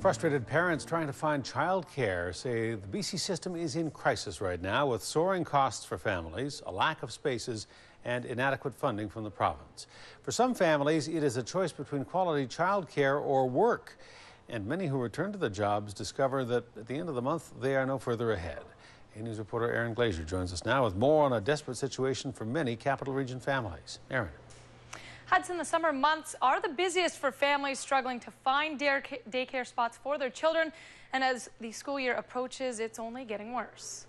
Frustrated parents trying to find childcare say the BC system is in crisis right now with soaring costs for families, a lack of spaces, and inadequate funding from the province. For some families, it is a choice between quality childcare or work. And many who return to their jobs discover that at the end of the month, they are no further ahead. A News reporter Aaron Glazier joins us now with more on a desperate situation for many Capital Region families. Aaron. Hudson, the summer months are the busiest for families struggling to find daycare spots for their children. And as the school year approaches, it's only getting worse.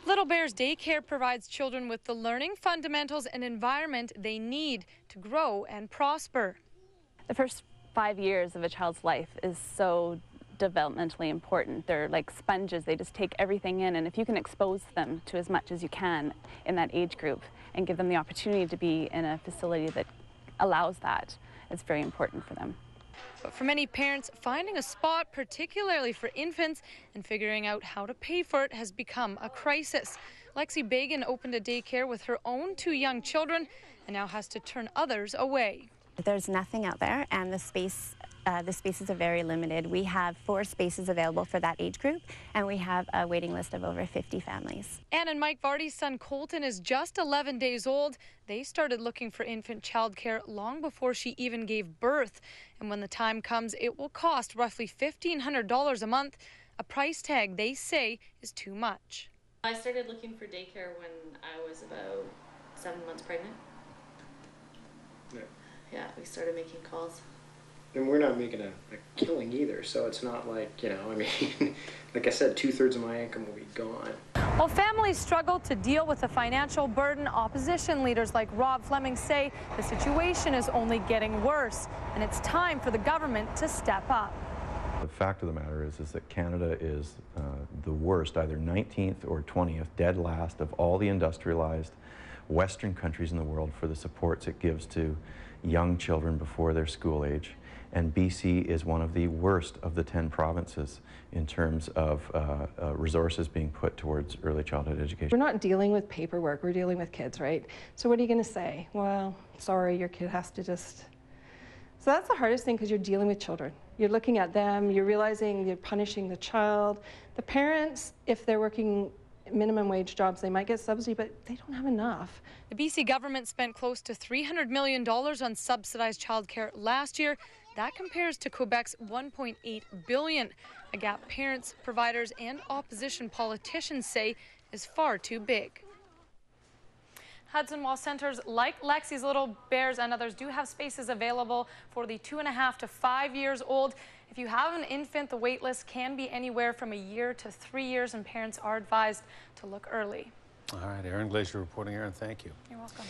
Little Bears Daycare provides children with the learning fundamentals and environment they need to grow and prosper. The first 5 years of a child's life is so developmentally important. They're like sponges. They just take everything in, and if you can expose them to as much as you can in that age group and give them the opportunity to be in a facility that allows that, it's very important for them. But for many parents, finding a spot, particularly for infants, and figuring out how to pay for it has become a crisis. Lexi Biegun opened a daycare with her own 2 young children and now has to turn others away. There's nothing out there, and the spaces are very limited. We have 4 spaces available for that age group, and we have a waiting list of over 50 families. Ann and Mike Vardy's son Colton is just 11 days old. They started looking for infant childcare long before she even gave birth. And when the time comes, it will cost roughly $1,500 a month, a price tag they say is too much. I started looking for daycare when I was about 7 months pregnant. Yeah, we started making calls. And we're not making a killing either, so it's not like, you know, I mean, like I said, 2/3 of my income will be gone. While families struggle to deal with the financial burden, opposition leaders like Rob Fleming say the situation is only getting worse, and it's time for the government to step up. The fact of the matter is that Canada is the worst, either 19th or 20th, dead last of all the industrialized Western countries in the world for the supports it gives to young children before their school age. And BC is one of the worst of the 10 provinces in terms of resources being put towards early childhood education. We're not dealing with paperwork, we're dealing with kids, right? So what are you going to say? Well, sorry, your kid has to just... So that's the hardest thing, because you're dealing with children. You're looking at them, you're realizing you're punishing the child. The parents, if they're working minimum wage jobs, they might get subsidy, but they don't have enough. The BC government spent close to $300 million on subsidized childcare last year. That compares to Quebec's $1.8 billion, a gap parents, providers, and opposition politicians say is far too big. Hudson, while centers like Lexi's Little Bears and others do have spaces available for the 2.5 to 5 years old, if you have an infant, the wait list can be anywhere from 1 year to 3 years, and parents are advised to look early. All right, Aaron Glazier reporting here, and thank you. You're welcome.